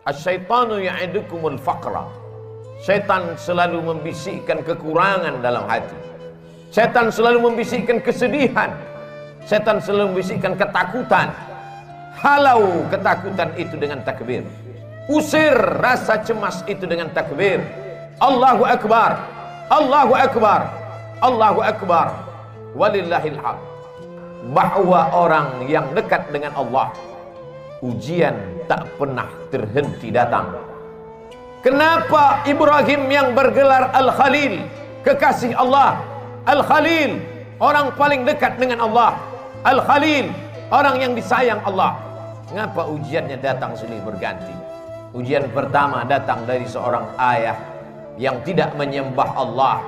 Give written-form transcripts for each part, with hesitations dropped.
Asyaitanu ya'idukumul faqra. Setan selalu membisikkan kekurangan dalam hati. Setan selalu membisikkan kesedihan. Setan selalu membisikkan ketakutan. Halau ketakutan itu dengan takbir. Usir rasa cemas itu dengan takbir. Allahu Akbar, Allahu Akbar, Allahu Akbar, walillahil hamd. Bahwa orang yang dekat dengan Allah, ujian tak pernah terhenti datang. Kenapa Ibrahim yang bergelar Al-Khalil, kekasih Allah, Al-Khalil, orang paling dekat dengan Allah, Al-Khalil, orang yang disayang Allah. Ngapa ujiannya datang silih berganti? Ujian pertama datang dari seorang ayah yang tidak menyembah Allah.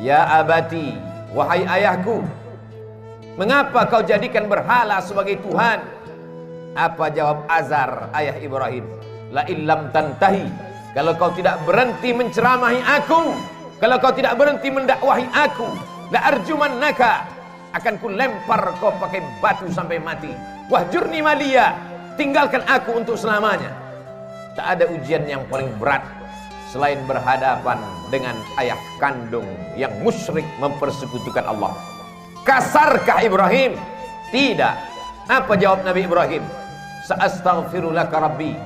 Ya abati, wahai ayahku, mengapa kau jadikan berhala sebagai Tuhan? Apa jawab Azar, ayah Ibrahim? La illam tantahi, kalau kau tidak berhenti menceramahi aku, kalau kau tidak berhenti mendakwahi aku, la arjumannaka, akan ku lempar kau pakai batu sampai mati. Wahjurni maliya, tinggalkan aku untuk selamanya. Tak ada ujian yang paling berat selain berhadapan dengan ayah kandung yang musyrik mempersekutukan Allah. Kasarkah Ibrahim? Tidak. Apa jawab Nabi Ibrahim? Sa'astaghfirulaka rabbi,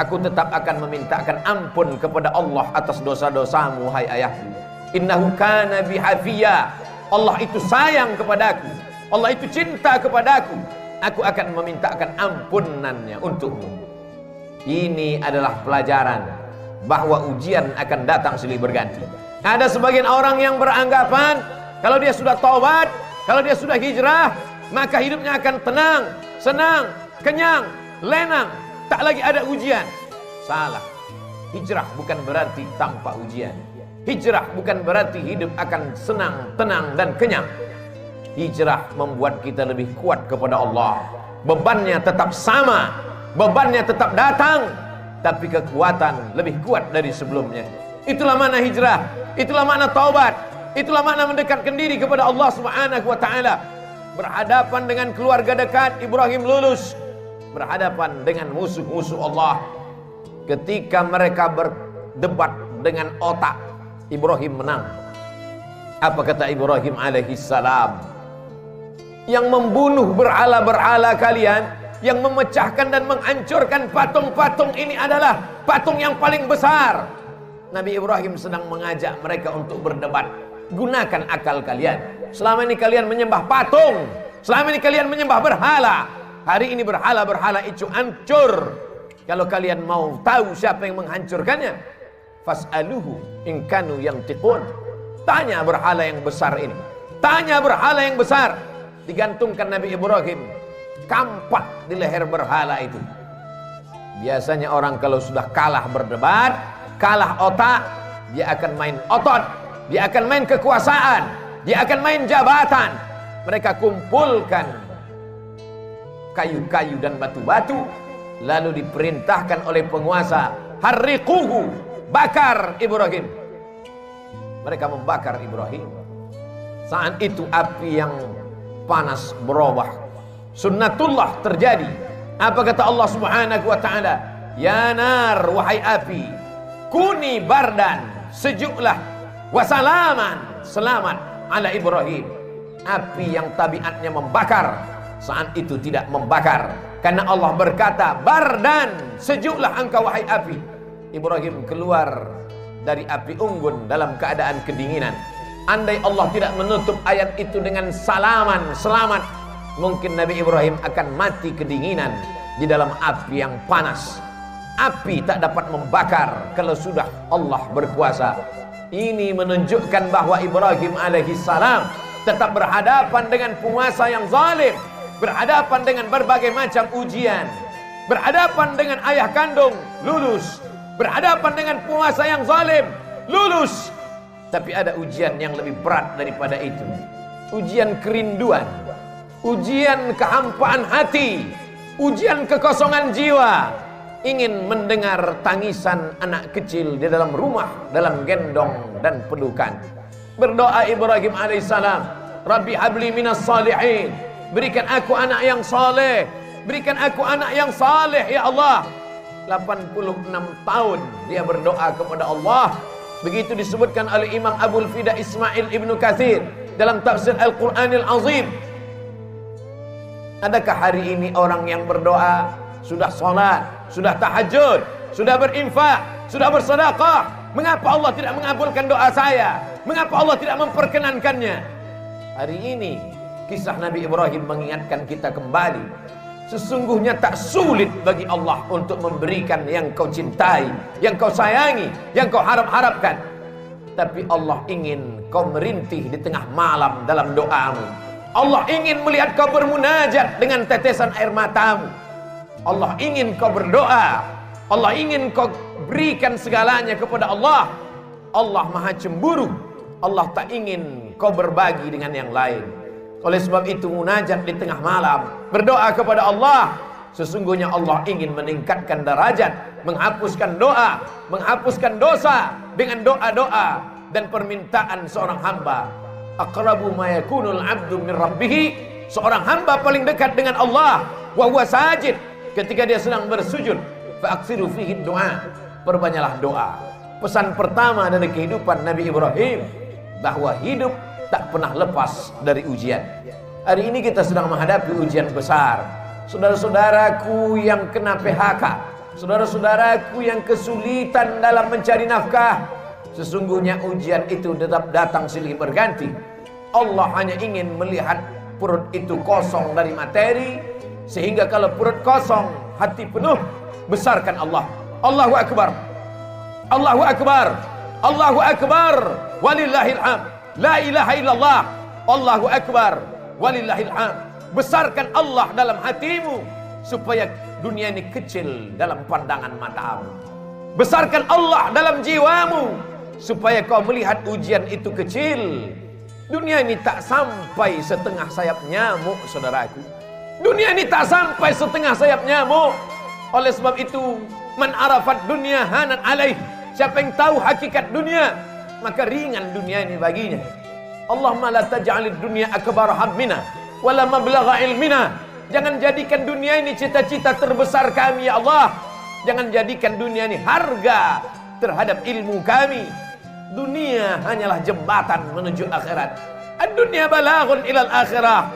aku tetap akan memintakan ampun kepada Allah atas dosa-dosamu, hai ayahku. Innahu kana bihafiya, Allah itu sayang kepadaku, Allah itu cinta kepadaku, aku akan memintakan ampunannya untukmu. Ini adalah pelajaran bahwa ujian akan datang silih berganti. Ada sebagian orang yang beranggapan kalau dia sudah taubat, kalau dia sudah hijrah, maka hidupnya akan tenang, senang, kenyang, lenang, tak lagi ada ujian. Salah. Hijrah bukan berarti tanpa ujian. Hijrah bukan berarti hidup akan senang, tenang, dan kenyang. Hijrah membuat kita lebih kuat kepada Allah. Bebannya tetap sama, bebannya tetap datang, tapi kekuatan lebih kuat dari sebelumnya. Itulah makna hijrah, itulah makna taubat, itulah makna mendekatkan diri kepada Allah Subhanahu wa taala. Berhadapan dengan keluarga dekat, Ibrahim lulus. Berhadapan dengan musuh-musuh Allah, ketika mereka berdebat dengan otak, Ibrahim menang. Apa kata Ibrahim alaihi salam? Yang membunuh berhala-berhala kalian, yang memecahkan dan menghancurkan patung-patung ini adalah patung yang paling besar. Nabi Ibrahim sedang mengajak mereka untuk berdebat. Gunakan akal kalian. Selama ini kalian menyembah patung, selama ini kalian menyembah berhala. Hari ini berhala-berhala itu hancur. Kalau kalian mau tahu siapa yang menghancurkannya, fas'aluhu in kanu yantiqun. Tanya berhala yang besar ini, tanya berhala yang besar. Digantungkan Nabi Ibrahim kampak di leher berhala itu. Biasanya orang kalau sudah kalah berdebat, kalah otak, dia akan main otot, dia akan main kekuasaan, dia akan main jabatan. Mereka kumpulkan kayu-kayu dan batu-batu, lalu diperintahkan oleh penguasa, harriquhu, bakar Ibrahim. Mereka membakar Ibrahim. Saat itu api yang panas berubah, sunnatullah terjadi. Apa kata Allah Subhanahu wa taala? Ya nar, wahai api, kuni bardan, sejuklah, wasalaman, selamat ala Ibrahim. Api yang tabiatnya membakar, saat itu tidak membakar, karena Allah berkata, bardan, sejuklah engkau wahai api. Ibrahim keluar dari api unggun dalam keadaan kedinginan. Andai Allah tidak menutup ayat itu dengan salaman, selamat, mungkin Nabi Ibrahim akan mati kedinginan di dalam api yang panas. Api tak dapat membakar kalau sudah Allah berkuasa. Ini menunjukkan bahwa Ibrahim alaihi salam tetap berhadapan dengan penguasa yang zalim, berhadapan dengan berbagai macam ujian, berhadapan dengan ayah kandung, lulus, berhadapan dengan penguasa yang zalim, lulus. Tapi ada ujian yang lebih berat daripada itu. Ujian kerinduan, ujian kehampaan hati, ujian kekosongan jiwa. Ingin mendengar tangisan anak kecil di dalam rumah, dalam gendong dan pelukan. Berdoa Ibrahim alaihissalam, Rabbi habli minas salihin, berikan aku anak yang saleh, berikan aku anak yang saleh ya Allah. 86 tahun dia berdoa kepada Allah. Begitu disebutkan oleh Imam Abul Fida Ismail Ibnu Katsir dalam tafsir Al-Qur'anil Azim. Adakah hari ini orang yang berdoa, sudah sholat, sudah tahajud, sudah berinfak, sudah bersedekah, mengapa Allah tidak mengabulkan doa saya? Mengapa Allah tidak memperkenankannya? Hari ini kisah Nabi Ibrahim mengingatkan kita kembali, sesungguhnya tak sulit bagi Allah untuk memberikan yang kau cintai, yang kau sayangi, yang kau harap-harapkan. Tapi Allah ingin kau merintih di tengah malam dalam doamu. Allah ingin melihat kau bermunajat dengan tetesan air matamu. Allah ingin kau berdoa. Allah ingin kau berikan segalanya kepada Allah. Allah maha cemburu. Allah tak ingin kau berbagi dengan yang lain. Oleh sebab itu munajat di tengah malam, berdoa kepada Allah. Sesungguhnya Allah ingin meningkatkan derajat, menghapuskan doa, menghapuskan dosa dengan doa-doa dan permintaan seorang hamba. Aqrabu ma yakunul 'abdu min rabbih, seorang hamba paling dekat dengan Allah wa huwa sajid, ketika dia sedang bersujud. Fa aksiru fihi du'a, perbanyaklah doa. Pesan pertama dari kehidupan Nabi Ibrahim, bahwa hidup tak pernah lepas dari ujian. Hari ini kita sedang menghadapi ujian besar. Saudara-saudaraku yang kena PHK, saudara-saudaraku yang kesulitan dalam mencari nafkah, sesungguhnya ujian itu tetap datang silih berganti. Allah hanya ingin melihat perut itu kosong dari materi, sehingga kalau perut kosong, hati penuh, besarkan Allah. Allahu Akbar, Allahu Akbar, Allahu Akbar, walillahil hamd. La ilaha illallah, Allahu Akbar, walillahil hamd. Besarkan Allah dalam hatimu, supaya dunia ini kecil dalam pandangan matamu. Besarkan Allah dalam jiwamu, supaya kau melihat ujian itu kecil. Dunia ini tak sampai setengah sayap nyamuk, saudaraku. Dunia ini tak sampai setengah sayap nyamuk. Oleh sebab itu, man arafat dunia hanan alaih, siapa yang tahu hakikat dunia, maka ringan dunia ini baginya. Allahumma la taj'alid dunya akbar hammina wala mablagha ilmina. Jangan jadikan dunia ini cita-cita terbesar kami ya Allah. Jangan jadikan dunia ini harga terhadap ilmu kami. Dunia hanyalah jembatan menuju akhirat. Ad-dunya balaghun ilal akhirah.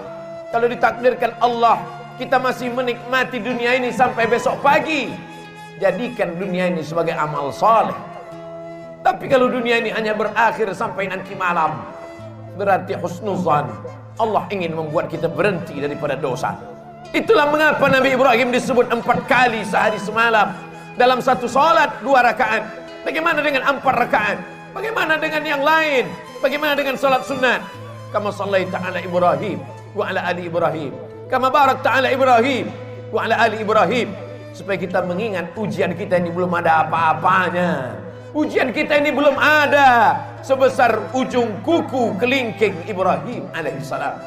Kalau ditakdirkan Allah kita masih menikmati dunia ini sampai besok pagi, jadikan dunia ini sebagai amal saleh. Tapi kalau dunia ini hanya berakhir sampai nanti malam, berarti husnuzan. Allah ingin membuat kita berhenti daripada dosa. Itulah mengapa Nabi Ibrahim disebut 4 kali sehari semalam dalam satu salat 2 rakaat. Bagaimana dengan 4 rakaat? Bagaimana dengan yang lain? Bagaimana dengan salat sunat? Kama sallaita ala Ibrahim wa ala ali Ibrahim, kama barakta ala Ibrahim wa ala ali Ibrahim. Supaya kita mengingat ujian kita ini belum ada apa-apanya. Ujian kita ini belum ada sebesar ujung kuku kelingking Ibrahim alaihissalam.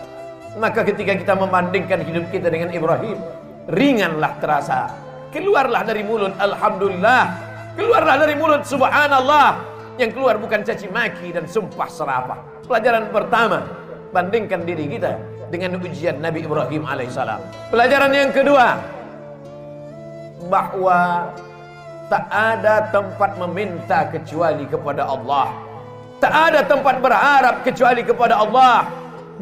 Maka ketika kita membandingkan hidup kita dengan Ibrahim, ringanlah terasa. Keluarlah dari mulut alhamdulillah, keluarlah dari mulut subhanallah. Yang keluar bukan caci maki dan sumpah serapah. Pelajaran pertama, bandingkan diri kita dengan ujian Nabi Ibrahim alaihissalam. Pelajaran yang kedua, bahwa tak ada tempat meminta kecuali kepada Allah. Tak ada tempat berharap kecuali kepada Allah.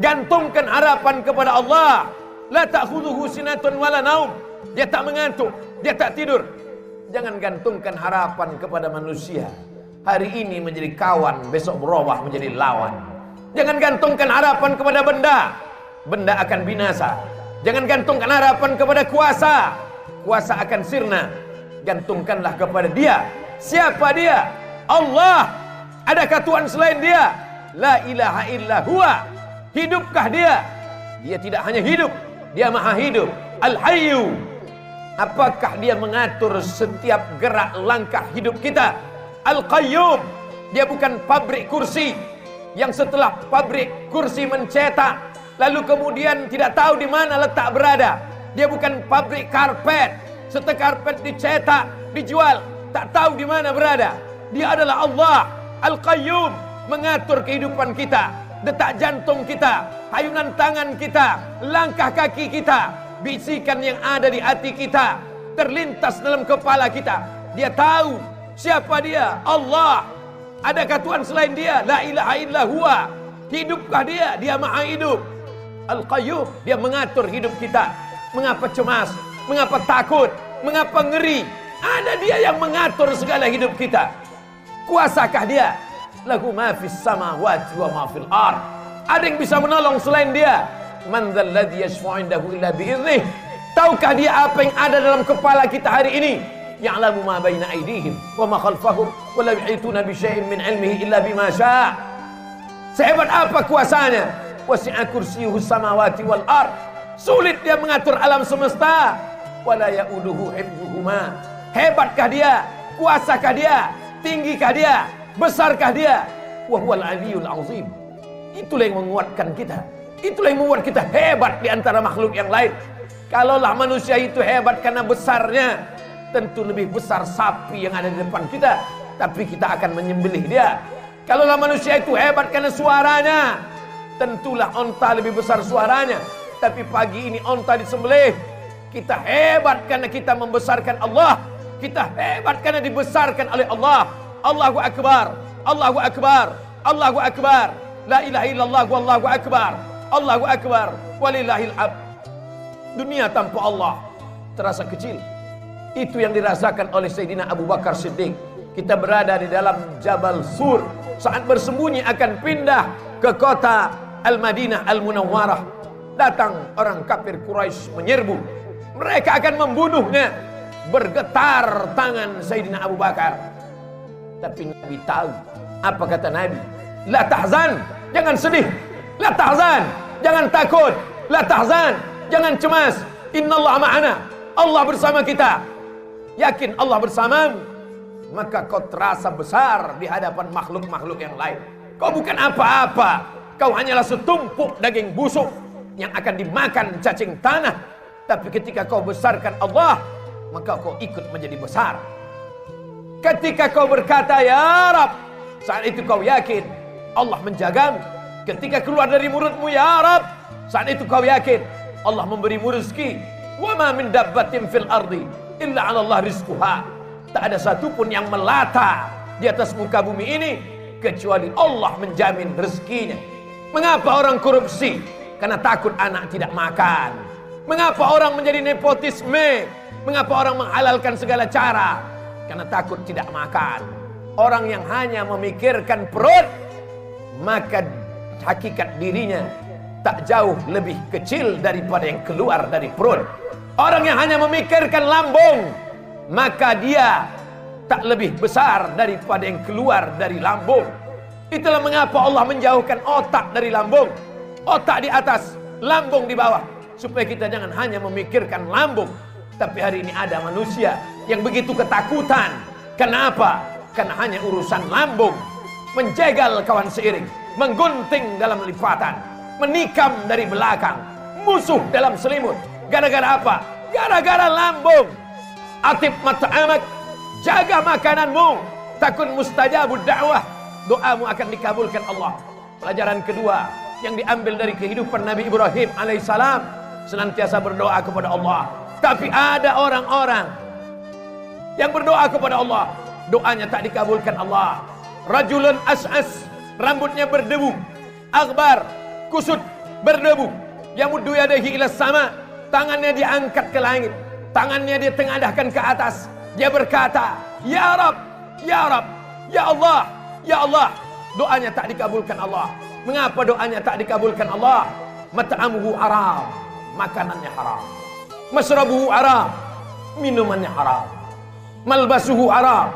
Gantungkan harapan kepada Allah. La ta'khudhuhu sinatun wala naum. Dia tak mengantuk, dia tak tidur. Jangan gantungkan harapan kepada manusia. Hari ini menjadi kawan, besok berubah menjadi lawan. Jangan gantungkan harapan kepada benda. Benda akan binasa. Jangan gantungkan harapan kepada kuasa. Kuasa akan sirna. Gantungkanlah kepada Dia. Siapa Dia? Allah. Adakah Tuhan selain Dia? La ilaha illa huwa. Hidupkah Dia? Dia tidak hanya hidup, Dia maha hidup. Al-Hayyu. Apakah Dia mengatur setiap gerak langkah hidup kita? Al-Qayyum. Dia bukan pabrik kursi yang setelah pabrik kursi mencetak lalu kemudian tidak tahu di mana letak berada. Dia bukan pabrik karpet, setelah karpet dicetak, dijual, tak tahu di mana berada. Dia adalah Allah Al-Qayyum. mengatur kehidupan kita, detak jantung kita, hayunan tangan kita, langkah kaki kita, bisikan yang ada di hati kita, terlintas dalam kepala kita. Dia tahu siapa dia, Allah. Adakah Tuhan selain dia? La ilaha illa huwa. Hidupkah dia? Dia maha hidup. Al-Qayyum, dia mengatur hidup kita. Mengapa cemas? Mengapa takut? Mengapa ngeri? Ada dia yang mengatur segala hidup kita. Kuasakah dia? Lahu ma fis samawati wa ma fil ard. Ada yang bisa menolong selain dia? Man dzal ladzi yashfa'u 'indahu illa bi'idhnih. Tahukah dia apa yang ada dalam kepala kita hari ini? Ya'lamu ma baina aydihim wa ma khalfahum wa la yuhituna bi syai'in min 'ilmihi illa bima syaa'. Sehebat apa kuasanya? Wasi'a kursiyyuhu samawati wal ard. Sulit dia mengatur alam semesta. Wala ya'uduhu hifdzuhuma. Hebatkah dia? Kuasakah dia? Tinggikah dia? Besarkah dia? Wa huwal 'aliyyul 'azim. Itulah yang menguatkan kita. Itulah yang membuat kita hebat di antara makhluk yang lain. Kalaulah manusia itu hebat karena besarnya, tentu lebih besar sapi yang ada di depan kita, tapi kita akan menyembelih dia. Kalaulah manusia itu hebat karena suaranya, tentulah onta lebih besar suaranya, tapi pagi ini onta disembelih. Kita hebat karena kita membesarkan Allah. Kita hebat karena dibesarkan oleh Allah. Allahu Akbar, Allahu Akbar, Allahu Akbar. La ilaha illallah wallahu akbar. Allahu Akbar walillahil hamd. Dunia tanpa Allah terasa kecil. Itu yang dirasakan oleh Sayyidina Abu Bakar Siddiq. Kita berada di dalam Jabal Sur, saat bersembunyi akan pindah ke kota Al-Madinah Al-Munawwarah. Datang orang kafir Quraisy menyerbu. Mereka akan membunuhnya. Bergetar tangan Sayyidina Abu Bakar. Tapi Nabi tahu. Apa kata Nabi? La tahzan, jangan sedih. La tahzan, jangan takut. La tahzan, jangan cemas. Innallaha ma'ana. Allah bersama kita. Yakin Allah bersamamu, maka kau terasa besar di hadapan makhluk-makhluk yang lain. Kau bukan apa-apa. Kau hanyalah setumpuk daging busuk yang akan dimakan cacing tanah. Tapi ketika kau besarkan Allah, maka kau ikut menjadi besar. Ketika kau berkata ya Rab, saat itu kau yakin Allah menjagamu. Ketika keluar dari mulutmu ya Rab, saat itu kau yakin Allah memberimu rezeki. Wa ma min dabbatin fil ardi illa 'ala Allah rizquha. Tak ada satupun yang melata di atas muka bumi ini kecuali Allah menjamin rezekinya. Mengapa orang korupsi? Karena takut anak tidak makan. Mengapa orang menjadi nepotisme? Mengapa orang menghalalkan segala cara? Karena takut tidak makan. Orang yang hanya memikirkan perut, maka hakikat dirinya tak jauh lebih kecil daripada yang keluar dari perut. Orang yang hanya memikirkan lambung, maka dia tak lebih besar daripada yang keluar dari lambung. Itulah mengapa Allah menjauhkan otak dari lambung. Otak di atas, lambung di bawah, supaya kita jangan hanya memikirkan lambung. Tapi hari ini ada manusia yang begitu ketakutan. Kenapa? Karena hanya urusan lambung. Menjegal kawan seiring, menggunting dalam lipatan, menikam dari belakang, musuh dalam selimut. Gara-gara apa? Gara-gara lambung. Atib mat'amak, jaga makananmu, takun mustajabud da'wah, doamu akan dikabulkan Allah. Pelajaran kedua yang diambil dari kehidupan Nabi Ibrahim alaihissalam, senantiasa berdoa kepada Allah. Tapi ada orang-orang yang berdoa kepada Allah, doanya tak dikabulkan Allah. Rajulun as'as, rambutnya berdebu, akbar, kusut, berdebu, yamuddu yadayhi ila sama, tangannya diangkat ke langit, tangannya dia tengadahkan ke atas. Dia berkata, ya Rab, ya Rab, ya Allah, ya Allah. Doanya tak dikabulkan Allah. Mengapa doanya tak dikabulkan Allah? Mat'amuhu haram, makanannya haram. Masrabuhu haram, minumannya haram. Malbasuhu haram,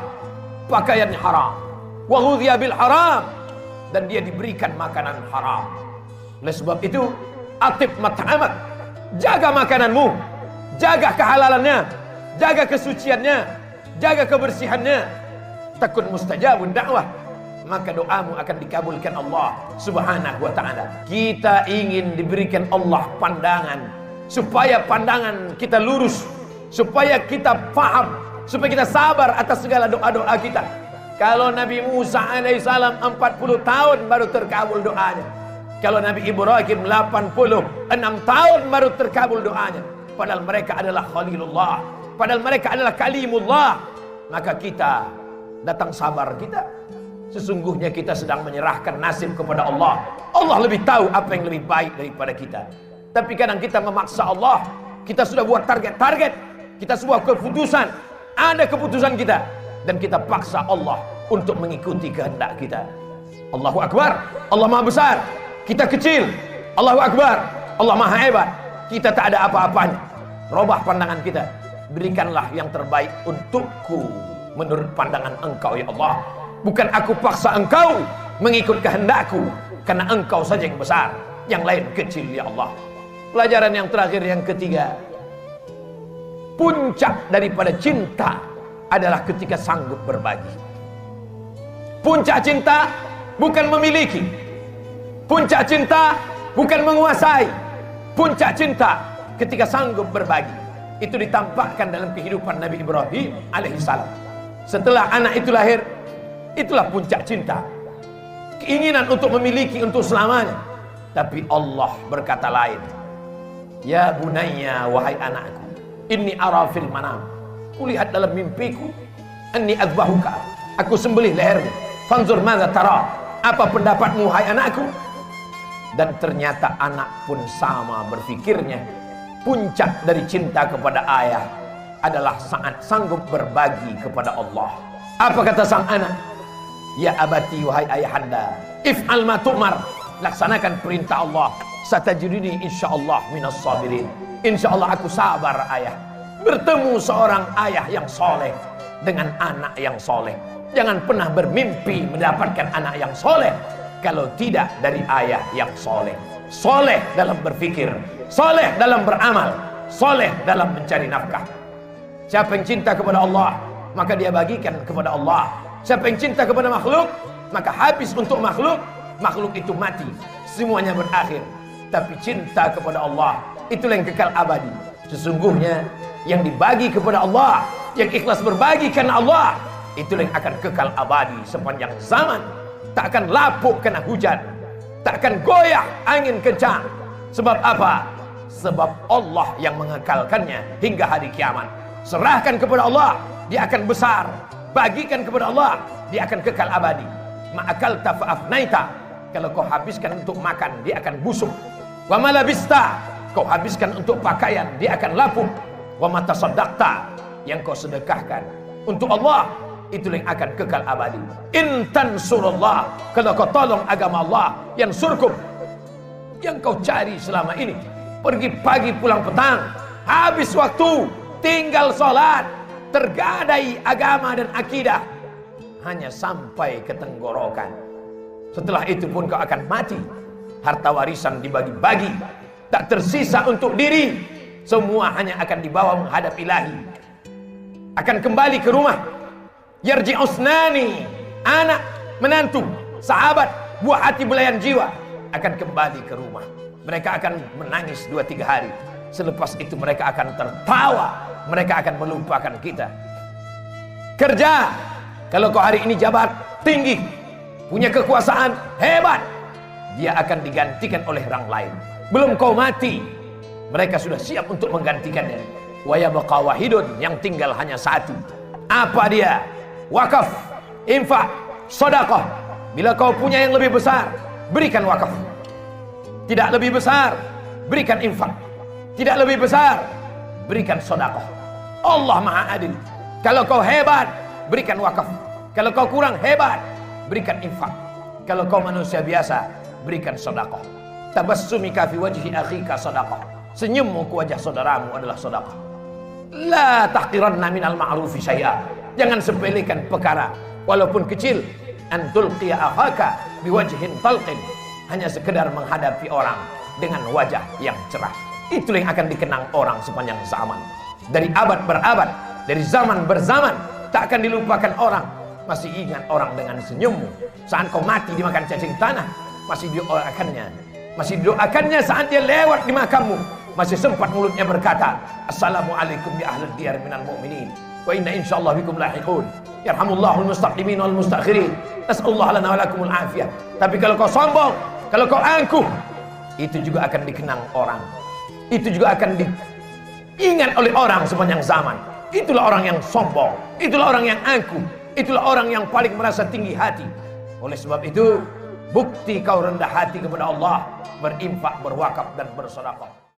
pakaiannya haram. Wa ghudhiya bil haram, dan dia diberikan makanan haram. Oleh sebab itu, atib mat'amak, jaga makananmu, jaga kehalalannya, jaga kesuciannya, jaga kebersihannya. Takun mustajabun da'wah, maka doamu akan dikabulkan Allah subhanahu wa ta'ala. Kita ingin diberikan Allah pandangan, supaya pandangan kita lurus, supaya kita faham, supaya kita sabar atas segala doa-doa kita. Kalau Nabi Musa alaihissalam 40 tahun baru terkabul doanya. Kalau Nabi Ibrahim 86 tahun baru terkabul doanya. Padahal mereka adalah Khalilullah, padahal mereka adalah Kalimullah. Maka kita datang sabar kita. Sesungguhnya kita sedang menyerahkan nasib kepada Allah. Allah lebih tahu apa yang lebih baik daripada kita. Tapi kadang kita memaksa Allah. Kita sudah buat target-target, kita sebuah keputusan, ada keputusan kita, dan kita paksa Allah untuk mengikuti kehendak kita. Allahu Akbar, Allah Maha Besar, kita kecil. Allahu Akbar, Allah Maha Hebat, kita tak ada apa-apanya. Robah pandangan kita, berikanlah yang terbaik untukku menurut pandangan Engkau ya Allah. Bukan aku paksa Engkau mengikut kehendakku, karena Engkau saja yang besar, yang lain kecil ya Allah. Pelajaran yang terakhir, yang ketiga, puncak daripada cinta adalah ketika sanggup berbagi. Puncak cinta bukan memiliki, puncak cinta bukan menguasai, puncak cinta ketika sanggup berbagi. Itu ditampakkan dalam kehidupan Nabi Ibrahim alaihissalam. Setelah anak itu lahir, itulah puncak cinta, keinginan untuk memiliki untuk selamanya. Tapi Allah berkata lain. Ya bunayya, wahai anakku, inni ara fil manam, kulihat dalam mimpiku, anni azbahuka, aku sembelih lehermu, fanzur madza tara, apa pendapatmu hai anakku? Dan ternyata anak pun sama berfikirnya. Puncak dari cinta kepada ayah adalah saat sanggup berbagi kepada Allah. Apa kata sang anak? Ya abati, wahai ayahanda, if'al ma tu'mar, laksanakan perintah Allah. Satajiduni insyaallah minas sabirin. Insyaallah aku sabar ayah. Bertemu seorang ayah yang soleh dengan anak yang soleh. Jangan pernah bermimpi mendapatkan anak yang soleh kalau tidak dari ayah yang soleh. Soleh dalam berfikir, soleh dalam beramal, soleh dalam mencari nafkah. Siapa yang cinta kepada Allah, maka dia bagikan kepada Allah. Siapa yang cinta kepada makhluk, maka habis untuk makhluk. Makhluk itu mati, semuanya berakhir. Tapi cinta kepada Allah, itulah yang kekal abadi. Sesungguhnya yang dibagi kepada Allah, yang ikhlas berbagi karena Allah, itulah yang akan kekal abadi sepanjang zaman. Tak akan lapuk kena hujan, tak akan goyah angin kencang. Sebab apa? Sebab Allah yang mengekalkannya hingga hari kiamat. Serahkan kepada Allah, dia akan besar. Bagikan kepada Allah, dia akan kekal abadi. Ma'akalta fa'afnaita, kalau kau habiskan untuk makan, dia akan busuk. Wa malabista, kau habiskan untuk pakaian, dia akan lapuk. Wa matasaddaqta, yang kau sedekahkan untuk Allah, itulah yang akan kekal abadi. In tansurullah, kalau kau tolong agama Allah, yang surkum, yang kau cari selama ini, pergi pagi pulang petang, habis waktu, tinggal sholat, tergadai agama dan akidah, hanya sampai ke tenggorokan. Setelah itu pun kau akan mati. Harta warisan dibagi-bagi, tak tersisa untuk diri. Semua hanya akan dibawa menghadap ilahi. Akan kembali ke rumah. Yarji'usnani, anak, menantu, sahabat, buah hati belayan jiwa, akan kembali ke rumah. Mereka akan menangis 2-3 hari. Selepas itu mereka akan tertawa. Mereka akan melupakan kita. Kerja, kalau kau hari ini jabat tinggi, punya kekuasaan hebat, dia akan digantikan oleh orang lain. Belum kau mati, mereka sudah siap untuk menggantikannya. Wa yabqa wahidun, yang tinggal hanya satu. Apa dia? Wakaf, infak, sedekah. Bila kau punya yang lebih besar, berikan wakaf. Tidak lebih besar, berikan infak. Tidak lebih besar, berikan sedekah. Allah Maha Adil. Kalau kau hebat, berikan wakaf. Kalau kau kurang hebat, berikan infak. Kalau kau manusia biasa, berikan sedekah. Tabassumika fi wajhi akhika sedekah. Senyummu ke wajah saudaramu adalah sedekah. La tahqiranna minal ma'rufi syai'a. Jangan sepelekan perkara walaupun kecil. An tulqiya akhaka biwajhin talqin. Hanya sekedar menghadapi orang dengan wajah yang cerah. Itulah yang akan dikenang orang sepanjang zaman. Dari abad berabad, dari zaman berzaman, tak akan dilupakan orang. Masih ingat orang dengan senyummu. Saat kau mati dimakan cacing tanah, masih didoakannya. Masih didoakannya saat dia lewat di makammu. Masih sempat mulutnya berkata, Assalamualaikum ya ahlal diyar minal mu'minin, wa inna insyaallah bikum lahiqun. Yarhamullahul mustaqimin wal mustakhirin. Nas'alullah lana wa lakumul afiyah. Tapi kalau kau sombong, kalau kau angkuh, itu juga akan dikenang orang. Itu juga akan diingat oleh orang sepanjang zaman. Itulah orang yang sombong, itulah orang yang angkuh, itulah orang yang paling merasa tinggi hati. Oleh sebab itu, bukti kau rendah hati kepada Allah, berinfak, berwakaf dan bersedekah.